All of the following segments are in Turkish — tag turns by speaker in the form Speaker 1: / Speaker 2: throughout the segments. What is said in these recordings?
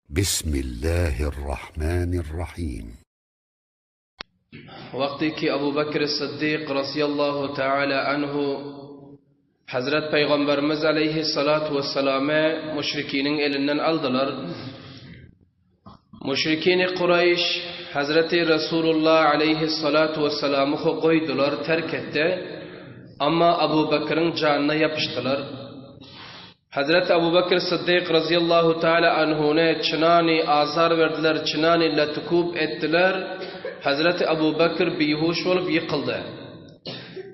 Speaker 1: Bismillahirrahmanirrahim.
Speaker 2: Vaqti ki Abu Bakr Siddiq radiyallahu ta'ala anhu Hazret Peygamberimiz aleyhissalatu vesselam'e müşrikinin elinden aldılar. Müşrikini Kureyş Hazreti Resulullah aleyhissalatu vesselam'ı koydular, terk etti. Ama Abu Bakr'ın canına yapıştılar. Hazreti Abu Bakr Siddiq radiyallahu ta'ala anhu'ne çınani azar verdiler, çınani latukub ettiler. Hazreti Abu Bakr bihuş olup yıkıldı.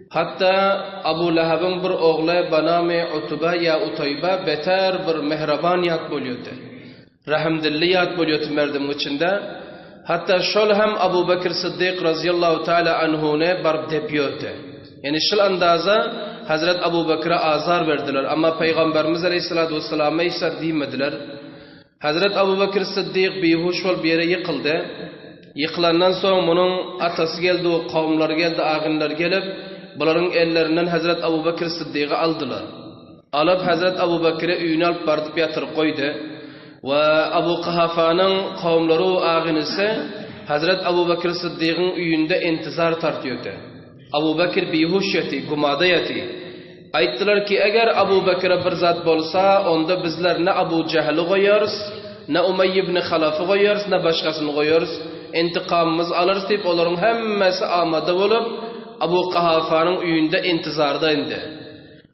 Speaker 2: Hatta Abu Lahab'ın bir oğlu banami Utba ya Utayba beter bir mehraban yat buluyordu. Rahimdilli yat buluyordu merdim içinde. Hatta şol hem Abu Bakr Siddiq radiyallahu ta'ala anhu'ne barb depiyordu. Yani şıl andaza Hazret Abu Bakr'a azar verdiler ama Peygamberimiz aleyhissalatu vesselam'a ise demediler. Hazret Abu Bakr Siddiq bihuş ol bir yere yıkıldı. Yıkılandan sonra bunun atası geldi, o kavimler geldi, ağınlar gelip bunların ellerinden Hazret Abu Bakr Siddiq'i aldılar. Alıp Hazret Abu Bakr'e üyünü alıp bardıp yatırıp koydu. Ve Abu Kahafa'nın kavimleri o ağın ise Hazret Abu Bakr Siddiq'in üyünde intizar tartıyordu. Abu Bakr bihuş yati, gumada yati. Ayttılar ki eğer Abu Bakr'a bir zat bolsa onda bizler ne Abu Cehil'i koyarız, ne Umayy ibn Halaf'ı koyarız, ne başkasını koyarız. İntikamımız alırız deyip onların hemmesi amade olup Abu Kahafa'nın üyünde intizarda indi.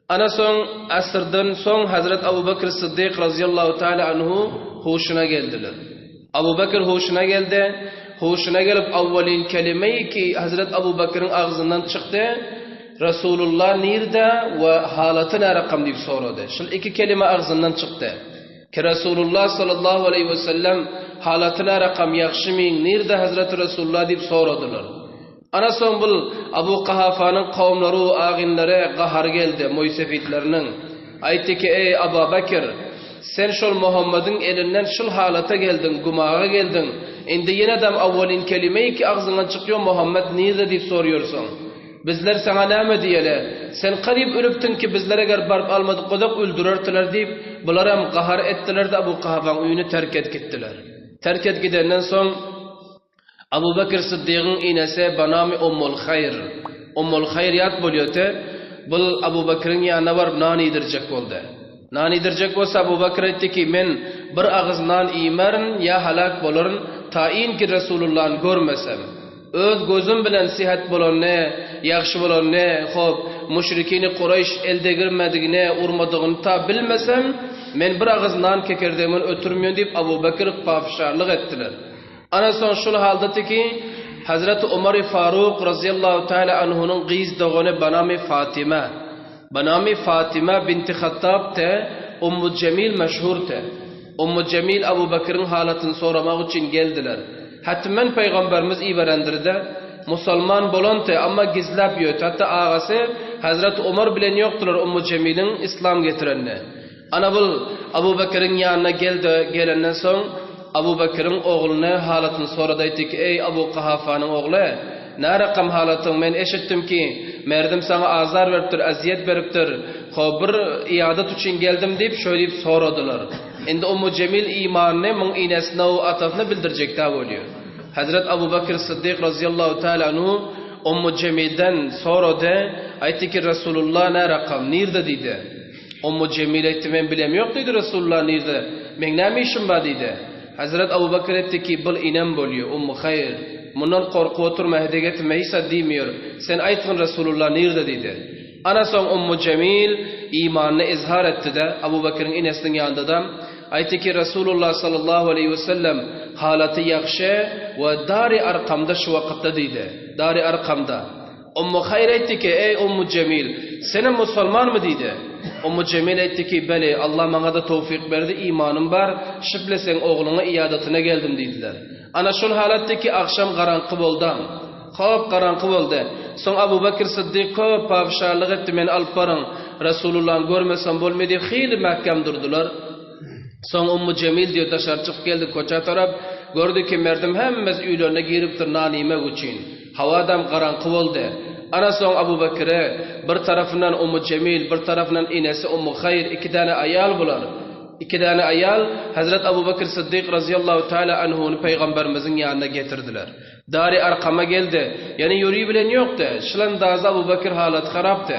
Speaker 2: Ana son asırdan son Hazret Abu Bakr Siddiq radiyallahu ta'ala anhu huşuna geldiler. Abu Bakr huşuna geldi. Huşuna gelip avvalin kelimeyi ki Hazret Abu Bakr'ın ağzından çıktı. Resulullah nerede ve halatı ne rakam deyip soradı. Şu iki kelime ağzından çıktı. Ki Resulullah sallallahu aleyhi ve sellem halatına rakam yakşimin nerede Hazreti Resulullah deyip soradılar. Ana son bul Abu Kahafa'nın kavimleri ağinlere qahar geldi Moysefitlerinin. Aytti ki ey Abu Bakr sen şol Muhammed'in elinden şol halata geldin, gumağa geldin. Indi yine adam avvalin kelimeyi ki ağzından çıkıyor Muhammed nerede deyip soruyorsun. Bizler sana ne mi diyele? Sen qarib ölüptün ki bizler eğer barb almadık kodak öldürürtüler deyip bunlar hem qahar ettiler de Abu Kahafa'nın üyünü terk et gittiler. Terk et gidenden son Abu Bakr Siddiq'in inesi banami Ummul Khayr. Ummul Khayr yat buluyordu. Bu Abu Bakr'ın yanına varıp nan yedirecek oldu. Nan yedirecek olsa Abu Bakr etti ki men bir ağız nan imarın ya halak bolurun tayin ki Resulullah'ın görmesem. Öz gözüm bilen sihat bolan ne, yaxşı bolan ne, hop müşrikini Kureyş elde girmediğine, urmadığını ta bilmesem men bir ağız nan kekerdeğimin ötürmüyon deyip Abu Bakr pafşarlık ettiler. Ana son şul haldati ki Hazreti Umar-ı Faruk radiyallahu ta'ala anhu'nun qiz doğunu banami Fatima. Banami Fatima binti Hattab te Ummu Cemil meşhur te. Ummu Cemil Abu Bakr'ın halatını soramak için geldiler. Hatmen Peygamberimiz iberendirdi. Musalman bolante ama gizlap yöt. Hatta ağası Hazreti Umar bilen yoktular Ummu Cemil'in İslam getirenine. Ana bul Abu Bakr'ın yanına gelenden son Abu Bakr'ın oğluna halatını soradı ki ey Abu Kahafa'nın oğlu ne rakam halatın men eşittim ki merdim sana azar veriptir, aziyet veriptir. Bir iadet için geldim deyip şöyle soradılar. Endi Ummu Cemil imanını mun inesine o atafını bildirecek ta oluyor. Hazret Abu Bakr Siddiq radiyallahu ta'ala anhu Ummu Cemil'den soradı. Aytti ki Resulullah ne rakam nerede dedi. Ummu Cemil etti ben bilem yok dedi Resulullah nerede. Men ne işim var dedi. Hazret Abu Bakr etti ki bil inem boluyor Ummu Khayr. Bundan korku oturma hedege etmeyse demiyor. Sen aytın Resulullah nerede dedi. Ana son Ummu Cemil imanını izhar etti de Abu Bakr'ın inesinin yanında da aytti ki Resulullah sallallahu aleyhi ve sellem halatı yakşı ve dari arkamda şu vakitte dedi. Dari arkamda. Ummu Khayr etti ki ey Ummu Cemil senin Müslüman mı dedi. Ummu Cemil etti ki beli Allah bana da tevfik verdi imanım var şiplesen oğluna iadetine geldim dediler. Ana şol halattaki akşam qaranqı boldu. Xo'p qaranqı boldu. So'ng Abu Bakr Siddiq ko'p pavsharlik etdi men alib boring. Rasulullahni ko'rmasam bo'lmaydi deb xeyli mahkam durdilar. So'ng Ummu Cemil diyor dışarı çıkıp geldi koça taraf. Gördü ki merdim hemmez uylarına giriptir nanime için. Havadam qaranqı boldu. Ana so'ng Abu Bakr'e bir tarafından Ummu Cemil, bir tarafından inesi Ummu Khayr iki tane ayal bular. İki tane ayal Hazret Abu Bakr Sıddık radıyallahu teala anhu'nu peygamberimizin yanına getirdiler. Dari Arkam'a geldi. Yani yürüyü bilen yoktu. Şılan daza Abu Bakr halat haraptı.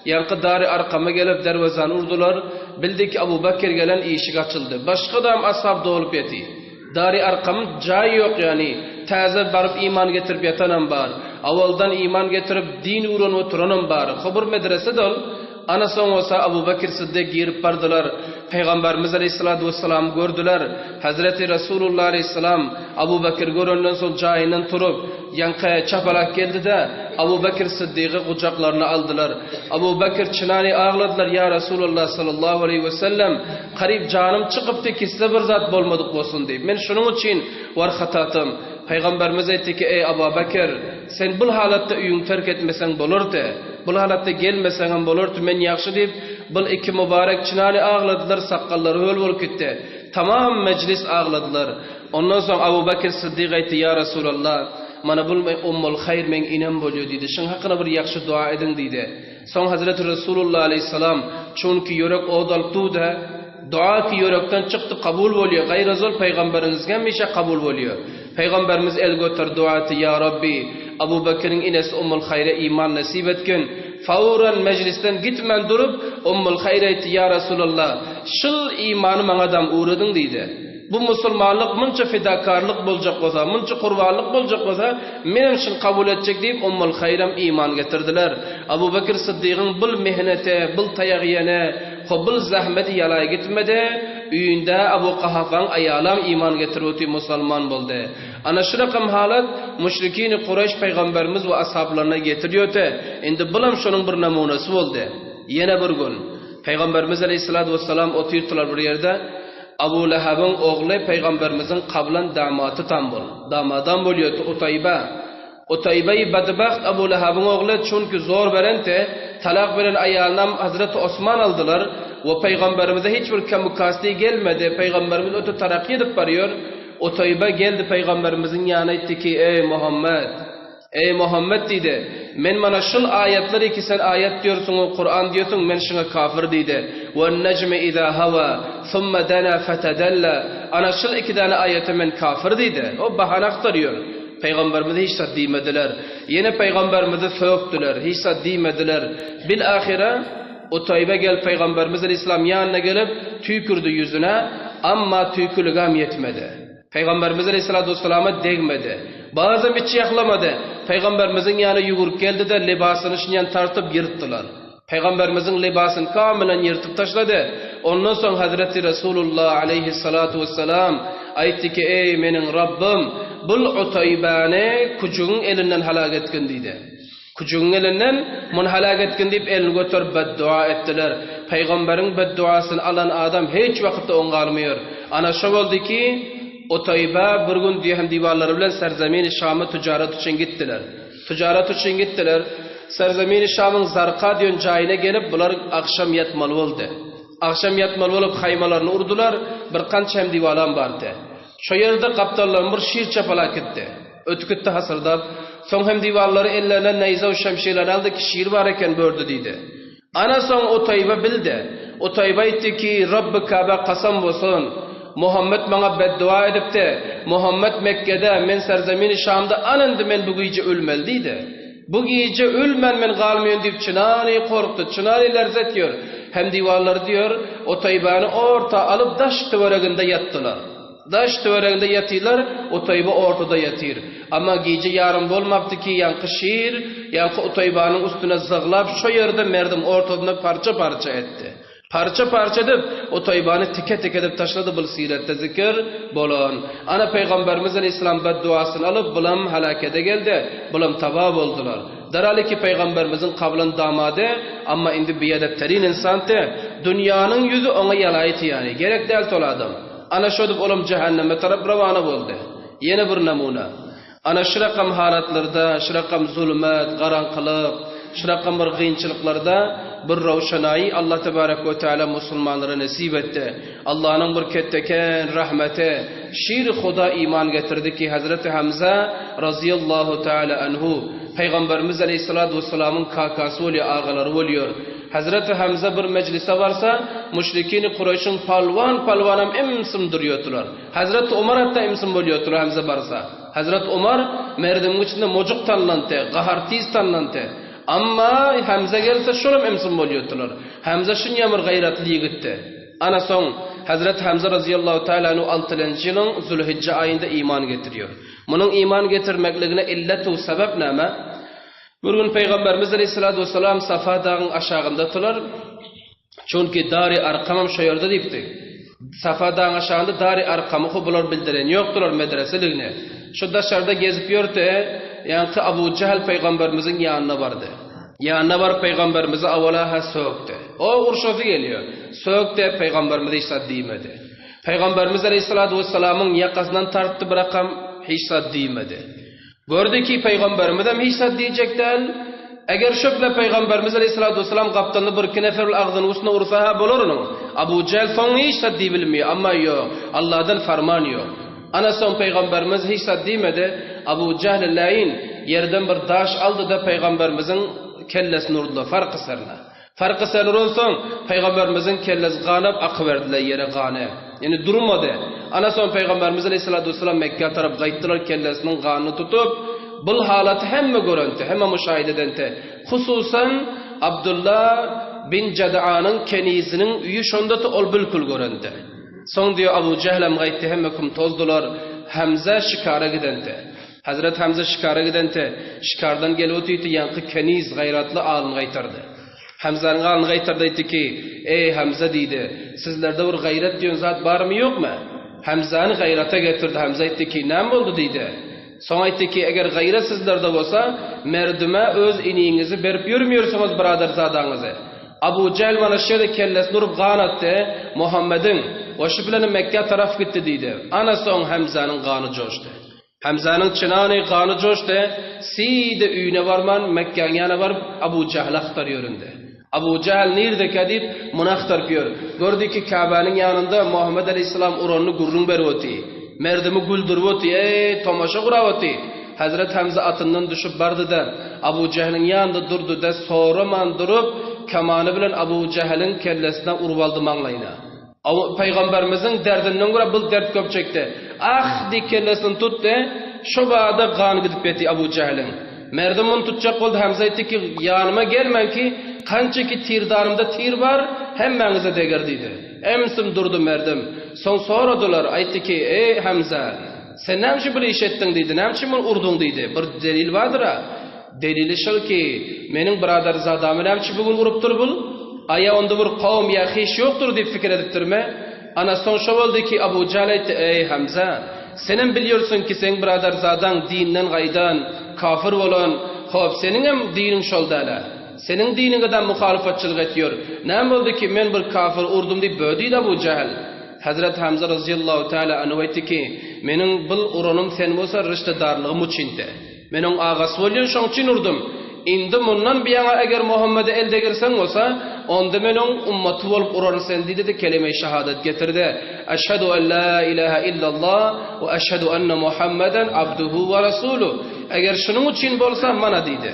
Speaker 2: Yankı Dari Arkam'a gelip dervazanı urdular. Bildi ki Abu Bakr gelen işik açıldı. Başka da ashab dolup yeti. Dari Arkam'ın cayı yok yani. Taze barıp iman getirip yatanan var. Avaldan iman getirip din uğrunu oturanan var. Khubur medrese dol. Ana son olsa Abu Bakr Sıddık girip bardılar. Peygamberimiz Aleyhisselatü Vesselam gördüler. Hazreti Resulullah Aleyhisselam Abu Bakr göründen sonra cayından turup yankaya çapalak geldi de Abu Bakr Sıddık'ı kucaklarına aldılar. Abu Bakr çınani ağladılar. Ya Resulullah sallallahu aleyhi ve sellem karib canım çıkıptı ki size bir zat bolmadık olsun deyip. Men şunun için var hatatım. Peygamberimiz etti ki ey Abu Bakr sen bu halatta uyun terk etmesen bolurdu. Bu halatta gelmesen bolurdu men yaxşı deyip bu iki mübarek çınani ağladılar, sakalları höl bolup gitti. Tamam meclis ağladılar. Ondan sonra Abu Bakr Sıddık etti ya Resulallah mana bul ummul hayr men inem bolıyor dedi. Şun hakkında bir yaxşı dua edin dedi. Son Hazreti Resulullah Aleyhisselam çünkü yürek odalıptı da dua ki yürekten çıktı kabul oluyor. Gayrazol peygamberimizden mişe kabul oluyor. Peygamberimiz el götür duatı ya Rabbi Abu Bakr'in ines ummul hayre iman nasip etkin. Fauran meclisten gitmen durup ummul hayre etti ya Resulallah şıl imanı adam uğradın dedi. Bu musulmanlık mınca fedakarlık bolacak olsa, mınca kurbanlık bolacak olsa men için kabul edecek deyip ummul hayrem iman getirdiler. Abu Bakr Sıddık'ın bul mehnete, bul tayağiyene, bul zahmeti yalay gitmedi. Üyünde Abu Kahafan ayalam iman getirdi, musulman buldu. Ana şu rakam halat müşrikini Kureyş peygamberimiz ve ashablarına getiriyordu. Indi bulam şunun bir namunası oldu. Yine bir gün Peygamberimiz Aleyhisselatü Vesselam oturdular bir yerde. Abu Lahab'ın oğlu peygamberimizin kablan damatı tam bol. Damadan boluyordu Utayba. Utayba-i badbaxt Abu Lahab'ın oğlu çünkü zor verente talak veren ayağından Hazreti Osman aldılar. Ve peygamberimize hiçbir kamukasti gelmedi. Peygamberimiz otu tarakki edip varıyor. Utayba geldi peygamberimizin yanına etti ki ey Muhammed. Ey Muhammed dedi. Men mana şul ayetleri ki sen ayet diyorsun, Kur'an diyorsun, men şuna kafir dedi. Ve necme izâ hava, thumma dana fetedella. Ana şul iki tane ayete men kafir dedi. O bahane aktarıyor. Peygamberimize hiç saddimediler. Yine peygamberimize söktüler. Hiç saddimediler. Bil ahire Utayba gel peygamberimiz Aleyhisselam yanına gelip tükürdü yüzüne ama tükülügam yetmedi. Peygamberimiz Aleyhisselatü Vesselam'a değmedi. Bazen hiç yaklamadı. Peygamberimizin yanına yuguruk geldi de libasını şinyan tartıp yırttılar. Peygamberimizin libasını kamilen yırtıp taşladı. Ondan sonra Hazreti Resulullah Aleyhisselatü Vesselam aytti ki ey menin Rabbim bul Utayba'nı kucuğun elinden halak etkin dedi. Kucuğun elinden munhalak etkin deyip elini götürüp beddua ettiler. Peygamberin bedduasını alan adam hiç vakitte onga almıyor. Ana şu oldu ki Utayba bir gün diye hem divarları bilen serzemin-i Şam'a ticaret için gittiler. Ticaret için gittiler. Serzemin-i Şam'ın Zarqa diyen cayına gelip bunlar akşam yatmalı oldu. Akşam yatmalı olup haymalarını urdular. Bir kança hem divalan vardı. Şu yerde kaptanların bir şiir çapalak etti. Ötükütte hasırda. Son hem divarları ellerine neyze o şemşiler aldı ki şiir var eken bördü dedi. Ana son Utayba bildi. Utayba etti ki Rabbi Kabe kasam olsun. Muhammed bana beddua edip de Muhammed Mekke'de men serzemin-i Şam'da anındı men bu gece ölmeldiydi. Bu gece ölmen men kalmıyorsun deyip çınani korktu, çınani lerzet diyor. Hem divarları diyor Utayba'nı orta alıp daş tüvereginde yattılar. Daş tüvereginde yatıyorlar, Utayba ortada yatıyor. Ama gece yarım olmaptı ki yankı şiir, yankı Utayba'nın üstüne zığlap şu yerde merdim ortadan parça parça etti. Parça parça edip Utayba'nı tike tike edip taşladı bu sirette zikir bolon. Ana Peygamberimiz Aleyhisselam bedduasını alıp bulam halakete geldi. Bulam tabab oldular. Darali ki Peygamberimizin kablan damadı ama indi biyadetterin insandı. Dünyanın yüzü ona yalaydı yani. Gerek değil tol adam. Ana şöyle olam cehenneme taraf ravana oldu. Yeni bir namuna. Ana şırakam halatlarda, şırakam zulmet, karanlık, şırakam bir gıyınçılıklarda bir ravşanayi Allah Tebarek ve Teala Müslümanlara nasip etti. Allah'ın bir ketteken rahmeti, şiir Huda iman getirdi ki Hazreti Hamza razıyallahu teala anhu Peygamberimiz Aleyhisselatü Vesselam'ın kakası oluyor, ağaları oluyor. Hazreti Hamza bir meclise varsa müşrikini Kureyş'in palvanam emsim duruyordular. Hazreti Umar hatta emsim boluyordular Hamza varsa. Hazreti Umar merdimin içinde mocuk tanlantı, qahartiz tanlantı. Amma Hamza gelse şolum emsim boluyordular. Hamza şun yamır gayratlı yigitdi. Ana son Hazreti Hamza radıyallahu teala anu 6-cı yılın Zülhicce ayında iman getiriyor. Bunun iman getirmekliğine illeti sebep näme? Bir gün Peygamberimiz Aleyhissalatu vesselam Safa dağının aşağındadılar. Çünkü Dari Arkam'ım şu yerde deyipti. Safa dağının aşağında Dari Arkam'ı bular bildiren yoktular medreseliğine. Şu dışarıda gezip yurdu. Yani Abu Cehel Peygamberimizin yanına vardı. Yanına var Peygamberimize avalaha söktü. O urşofu geliyor. Söktü Peygamberimize hiç saddiyemedi. Peygamberimiz Aleyhissalatu vesselam'ın yakasından tarttı bırakam hiç saddiyemedi. Gördü ki Peygamberimiz hem hiç saddiyecekten eğer şöyle Peygamberimiz Aleyhissalatu vesselam kaptanı bir kineferül ağzını usuna ursaha bulurunun. Abu Cehel son hiç saddiyi bilmiyor ama yok. Allah'tan farman yok. Ana son Peygamberimiz hiç saddiyemedi. Abu Cehil'in yerden bir daş aldı da Peygamberimizin kellesini vurdular farkı sarına. Farkı sarına olsun Peygamberimizin kellesi qanab akıverdiler yere qanı. Yani durmadı. Ana son Peygamberimiz Aleyhissalatu vesselam Mekke taraf qayttılar kellesinin qanını tutup bu halatı hemme görüntü, hemme müşahede edenti. Hususan Abdullah bin Ceda'nın kenizinin üyü şondata ol bülkül görüntü. Son diyor Abu Cehil'em qayttı hemme kum tozdular. Hamza şikara gidenti. Hazret Hamza şikara gidenti. Şikardan geliyotuydu yankı keniz gayratlı alın qaytardı. Hamza'nın alın qaytardı deydi ki ey Hamza deydi sizlerde bir gayret diyorsun zat var mı yok mu? Hamza'nı gayrata getirdi. Hamza deydi ki ne oldu deydi. Sonra deydi ki eğer gayret sizlerde olsa merdüme öz iniğinizi berip yürümüyorsunuz birader zadanızı. Abu Cehil bana şöyle kellesini vurup qanattı Muhammed'in o şu bilen Mekke taraf gitti deydi. Ana son Hamza'nın qanı coştu. Hamza'nın çınanı qanı coştu. Side üyüne varman Mekke'nin yana varıp Abu Cehil'e aktarıyorundu. Abu Cehil nerede kadip munahtar piyor. Gördü ki Kabe'nin yanında Muhammed Aleyhisselam uranını gurrun bervoti. Merdimi güldürvoti. Tomaşa kuravoti. Hazret Hamza atından düşüp bardı da Abu Cehil'in yanında durdu da soraman durup kamanı bilen Abu Cehil'in kellesine urvaldı manglayına. Peygamberimizin derdinden göre bu dert köp çekti. Ah di kellesini tuttu. Şu bağda qanı gidip beti Abu Cehil'in. Merdimin tutacak oldu. Hamza etti ki yanıma gelmen ki kança ki tirdarımda tir var hemmenize degerdiydi. Emsim durdu merdim. Son soradılar. Aytti ki ey Hamza sen nemşi bir iş ettin deydi. Nemşi min urdun deydi. Bir delil vardır ha. Delili şıl ki menin birader zadamı nemşi bugün uruptur bul. Aya onda bir kavm ya hiç yoktur deyip fikir ediptirme. Ana son şov oldu ki Abu Cehil aytti ey Hamza senin biliyorsun ki sen birader zadan dinden gaydan kafir olan hop senin hem dinin şoldala. Senin dinine muhalefetçilik ediyor. Ne oldu ki men bir kafir urdum deyip böldüydü Abu Cehil. Hazret Hamza radıyallahu teala anhu aytti ki menin bil uranım sen olsa riştedarlığım uçindi. Menin ağası olyan şoň için urdum. Indi mundan bir yana eğer Muhammed'e elde girsen olsa onda menin ummatı olup uranı sen dedi de kelime-i şehadet getirdi. Eşhedü en la ilahe illallah ve eşhedü enne Muhammeden abduhu ve rasuluh. Eğer şunun için bolsa mana dedi.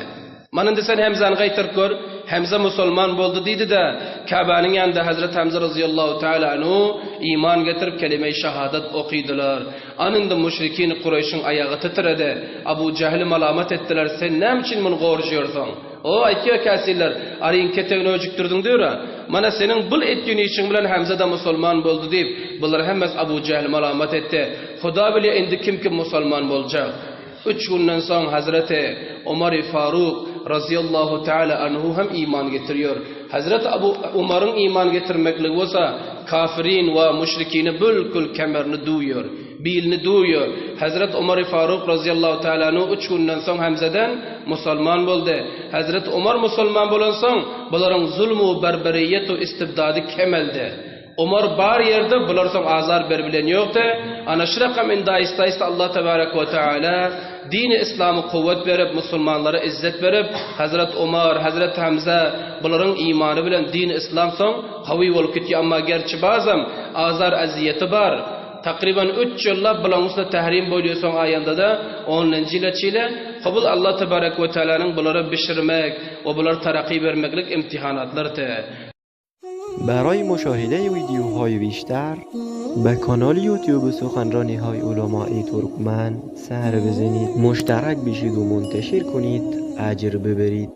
Speaker 2: Manın desen Hamza'nı qaytarıp gör. Hamza musulman boldu deydi de Kabe'nin yanında Hazret Hamza radıyallahu teala anhu iman getirip kelime-i şehadet okuydular. Anında müşrikin Kureyş'in ayağı titredi. Abu Cehil'i malamat ettiler. Sen ne için bunu gorjuyorsun? O aytiyor kasiller. Arayın ketegini öcüktürdün diyor. Mana senin bul ettiğini için bilen Hamza da musulman boldu deyip bunlar hemmes Abu Cehil'i malamat etti. Huda bile indi kim musulman bolacak. 3 günden sonra Hazreti Umar-ı Faruk razıyallahu teala anhu hem iman getiriyor. Hazreti Umar'ın iman getirmekliği olsa kafirin ve müşrikini bülkül kemerini duyuyor. Bilini duyuyor. Hazreti Umar-ı Faruk razıyallahu teala anhu 3 günden sonra Hamza'dan musulman oldu. Hazreti Umar musulman bolan sonra bunların zulmü, berberiyetu, istibdadı kemeldi. Umar bar yerde bular son azar berbilen yoktu. Ana şırakam indayista Allah tebarek ve teala dini İslam'ı kuvvet verip musulmanlara izzet verip Hazret Umar, Hazret Hamza bunların imanı bilen dini İslam son havi olup gitti ama gerçi bazım azar aziyeti var. Takriben 3 yılla bulanusda tahrim boyluyor son ayında da 10. yıla çile Qabul Allah tebarek ve teala'nın bunları pişirmek ve bunları taraqi vermeklik imtihanatlarıdır.
Speaker 3: برای مشاهده ویدیوهای بیشتر به کانال یوتیوب سخنرانی های علمای ترکمن سر بزنید، مشترک بشید و منتشر کنید، اجر ببرید.